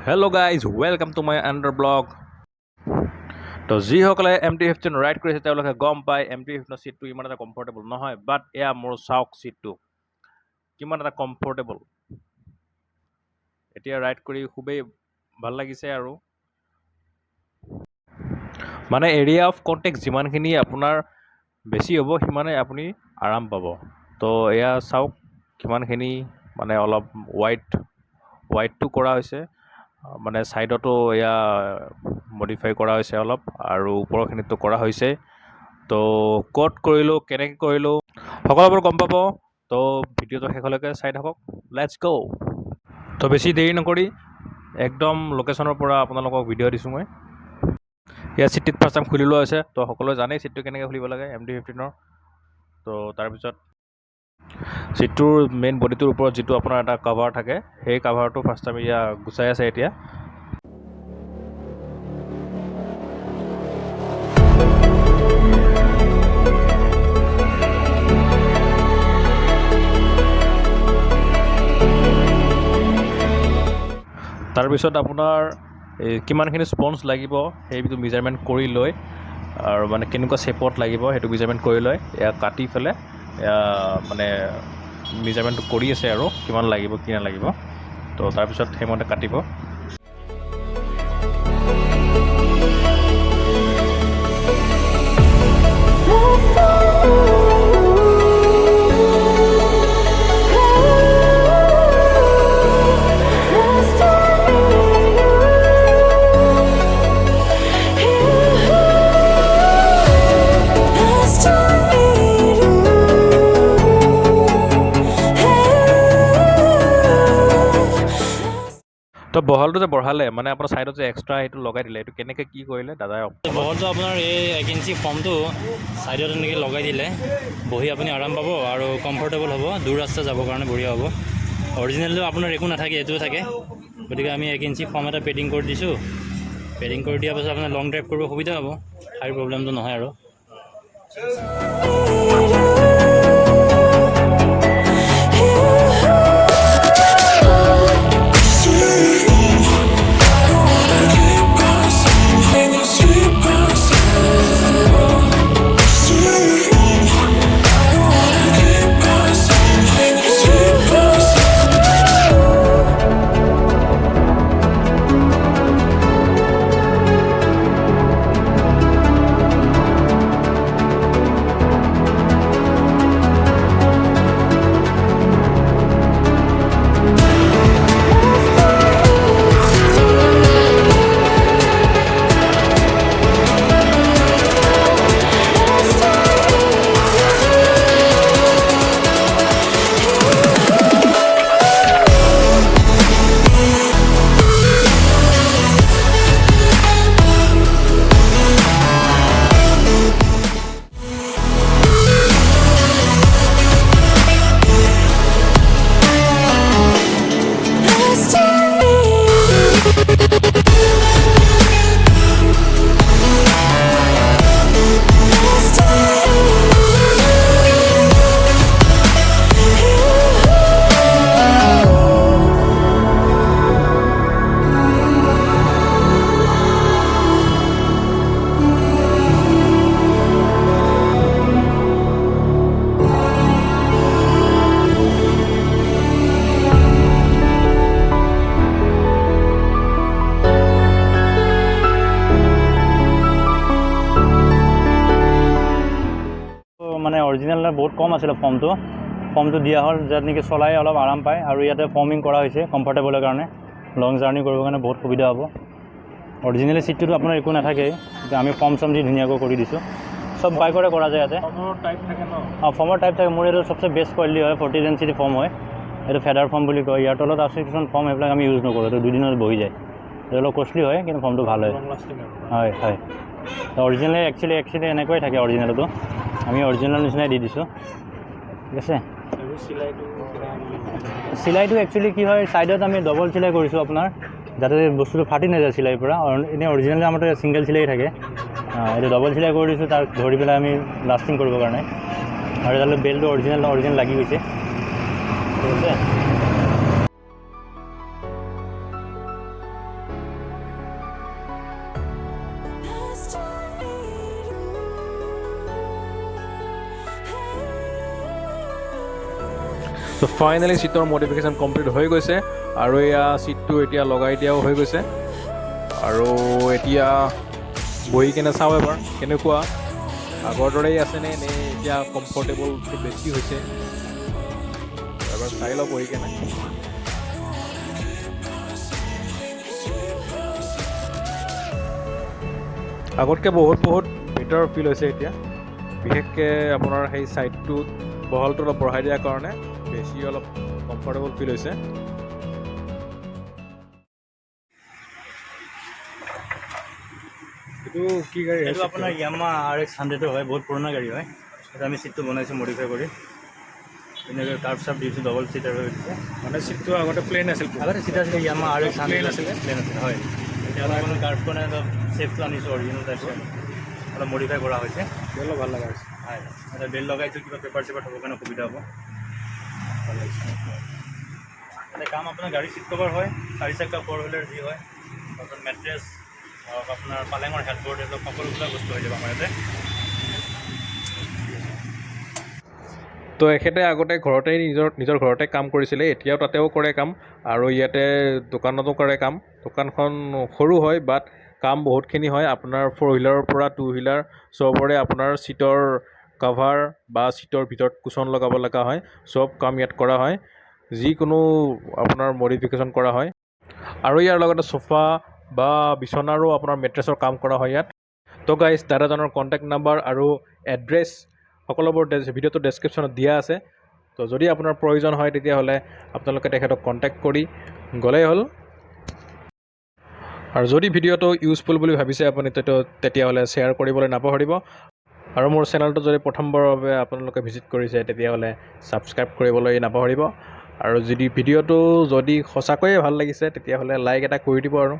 Hello guys, welcome to my under blog. তো যিসকলে MT-15 ride কৰিছে তেওঁলোকে গম পায় MT-15 সিটটো ইমান এটা কমফৰ্টেবল নহয়, বাট এয়া মোৰ চাওক সিটটো কিমান এটা কমফৰ্টেবল। এতিয়া ৰাইড কৰি খুবেই ভাল লাগিছে আৰু মানে এৰিয়া অফ কণ্টেক্ট যিমানখিনি আপোনাৰ বেছি হ'ব সিমানে আপুনি আৰাম পাব। তো এয়া চাওক কিমানখিনি মানে অলপ ৱাইডটো কৰা হৈছে, মানে ছাইডতো এয়া মডিফাই কৰা হৈছে অলপ, আৰু ওপৰখিনিতো কৰা হৈছে। তো ক'ত কৰিলোঁ, কেনেকৈ কৰিলোঁ সকলোবোৰ গম পাব। তো ভিডিঅ'টো শেষলৈকে চাই থাকক। লেটছ গ'। তো বেছি দেৰি নকৰি একদম লোকেশ্যনৰ পৰা আপোনালোকক ভিডিঅ' দিছোঁ মই। ইয়াত চিটটোত ফাৰ্ষ্ট টাইম খুলি লোৱা হৈছে। তো সকলোৱে জানেই চিটটো কেনেকৈ খুলিব লাগে MT-15ৰ। তো তাৰপিছত চিটটোৰ মেইন বডিটোৰ ওপৰত যিটো আপোনাৰ এটা কাভাৰ থাকে, সেই কাভাৰটো ফাৰ্ষ্ট টাইম ইয়া গুচাই আছে এতিয়া। তাৰপিছত আপোনাৰ কিমানখিনি স্পঞ্জ লাগিব সেইটো মেজাৰমেণ্ট কৰি লৈ, আৰু মানে কেনেকুৱা শ্বেপত লাগিব সেইটো মেজাৰমেণ্ট কৰি লৈ এয়া কাটি পেলাই মানে মেজাৰমেণ্টটো কৰি আছে আৰু কিমান লাগিব কি নালাগিব। তো তাৰপিছত সেইমতে কাটিব। তো বহলটো যে বঢ়ালে মানে আপোনাৰ ছাইডত যে এক্সট্ৰা সেইটো লগাই দিলে, এইটো কেনেকৈ কি কৰিলে দাদাই? বহলটো আপোনাৰ এই 1 ইঞ্চি ফৰ্মটো ছাইডত এনেকৈ লগাই দিলে বহি আপুনি আৰাম পাব আৰু কমফৰ্টেবল হ'ব, দূৰ ৰাস্তা যাবৰ কাৰণে বঢ়িয়া হ'ব। অৰিজিনেলটো আপোনাৰ একো নাথাকে, এইটোৱে থাকে। গতিকে আমি 1 ইঞ্চি ফৰ্ম এটা পেডিং কৰি দিছোঁ। পেডিং কৰি দিয়াৰ পাছত আপোনাৰ লং ড্ৰাইভ কৰিব সুবিধা হ'ব, আৰু প্ৰব্লেমটো নহয় আৰু। মানে অৰিজিনেল বহুত কম আছিলে ফৰ্মটো দিয়া হ'ল যাত নেকি চলাই অলপ আৰাম পায়, আৰু ইয়াতে ফৰ্মিং কৰা হৈছে কমফৰ্টেবলৰ কাৰণে, লং জাৰ্ণি কৰিবৰ কাৰণে বহুত সুবিধা হ'ব। অৰিজিনেলি চিটটোতো আপোনাৰ একো নাথাকে, আমি ফৰ্ম চম দি ধুনীয়াকৈ কৰি দিছোঁ। চব বাইকৰে কৰা যায় ইয়াতে। ফৰ্মৰ টাইপ থাকে ন? ফৰ্মৰ টাইপ থাকে। মোৰ এইটো চবচে বেষ্ট কোৱালিটি হয়, 40 ডেঞ্চিটি ফৰ্ম হয়। এইটো ফেডাৰ ফৰ্ম বুলি কয়। ইয়াৰ তলত আছে কিছুমান ফৰ্ম, সেইবিলাক আমি ইউজ নকৰোঁ, এইটো 2 দিনত বহি যায়। এইটো অলপ কষ্টলি হয়, কিন্তু ফৰ্মটো ভাল হয়। হয়। অৰিজিনেলি একচুৱেলি এনেকুৱাই থাকে অৰিজিনেলটো। আমি অৰিজিনেল নিচিনাই দি দিছোঁ, ঠিক আছে। চিলাইটো একচুৱেলি কি হয়, ছাইডত আমি ডবল চিলাই কৰিছোঁ আপোনাৰ, যাতে বস্তুটো ফাটি নাযায় চিলাইৰ পৰা। এনেই অৰিজিনেলি আমাৰতো ছিংগল চিলাই থাকে, এইটো ডবল চিলাই কৰি দিছোঁ তাক ধৰি পেলাই আমি লাষ্টিং কৰিবৰ কাৰণে। আৰু তালৈ বেল্টটো অৰিজিনেল লাগি গৈছে, ঠিক আছে। চ' ফাইনেলি ছিটৰ মডিফিকেশ্যন কমপ্লিট হৈ গৈছে আৰু এয়া ছিটটো এতিয়া লগাই দিয়াও হৈ গৈছে আৰু এতিয়া বহি কেনে চাওঁ এবাৰ কেনেকুৱা আগৰ দৰেই আছেনে নে এতিয়া কমফৰ্টেবলটো বেছি হৈছে এবাৰ চাই লওঁ বহি কেনে আগতকৈ বহুত বেটাৰ ফিল হৈছে এতিয়া বিশেষকৈ আপোনাৰ সেই ছাইডটোত বহলটো অলপ বঢ়াই দিয়াৰ কাৰণে বেছি অলপ কমফৰ্টেবল ফিল হৈছে এইটো কি গাড়ী এইটো আপোনাৰ Yamaha RX100 হয় বহুত পুৰণা গাড়ী হয় এটা আমি ছিটটো বনাইছোঁ মডিফাই কৰি এনেকৈ কাৰ্ভ চাৰ্ভ দিছোঁ ডবল ছিটাৰ হৈ গৈছে মানে ছিটটো আগতে প্লেইন আছিল আগতে ছিট আছিলে Yamaha RX100 প্লেইন আছিলে হয় এতিয়া অলপ কাৰ্ভখনে অলপ ছেফটো আনিছোঁ অৰিজিনেল টাইপৰ অলপ মডিফাই কৰা হৈছে অলপ ভাল লগা হৈছে হয় এটা বেল্ট লগাইছোঁ কিবা পেপাৰ চেপাৰ থ'বৰ কাৰণে সুবিধা হ'ব ভাল লাগিছে এটা কাম আপোনাৰ গাড়ী ছিট কভাৰ হয় 4 চকা 4 হুইলাৰ যি হয় তাৰপিছত মেট্ৰেছ আৰু আপোনাৰ পালেঙৰ হেডবোৰ্ড এইবিলাক সকলোবিলাক বস্তু হৈ যাব আমাৰ ইয়াতে তো এখেতে আগতে ঘৰতেই নিজৰ ঘৰতে কাম কৰিছিলে এতিয়াও তাতেও কৰে কাম আৰু ইয়াতে দোকানতো কৰে কাম দোকানখন সৰু হয় বাট কাম বহুতখিনি হয় আপোনাৰ 4 হুইলাৰৰ পৰা 2 হুইলাৰ চবৰে আপোনাৰ ছিটৰ কভাৰ বা ছিটৰ ভিতৰত কুচন লগাব লগা হয় চব কাম ইয়াত কৰা হয় যিকোনো আপোনাৰ মডিফিকেশ্যন কৰা হয় আৰু ইয়াৰ লগতে সোফা বা বিচনাৰো আপোনাৰ মেট্ৰেছৰ কাম কৰা হয় ইয়াত তো গাইজ দাদাজনৰ কণ্টেক্ট নাম্বাৰ আৰু এড্ৰেছ সকলোবোৰ ভিডিঅ'টো ডেছক্ৰিপশ্যনত দিয়া আছে তো যদি আপোনাৰ প্ৰয়োজন হয় তেতিয়াহ'লে আপোনালোকে তেখেতক কণ্টেক্ট কৰি গ'লেই হ'ল আৰু যদি ভিডিঅ'টো ইউজফুল বুলি ভাবিছে আপুনি তেতিয়াহ'লে শ্বেয়াৰ কৰিবলৈ নাপাহৰিব আৰু মোৰ চেনেলটো যদি প্ৰথমবাৰৰ বাবে আপোনালোকে ভিজিট কৰিছে তেতিয়াহ'লে ছাবস্ক্ৰাইব কৰিবলৈ নাপাহৰিব আৰু যদি ভিডিঅ'টো যদি সঁচাকৈয়ে ভাল লাগিছে তেতিয়াহ'লে লাইক এটা কৰি দিব আৰু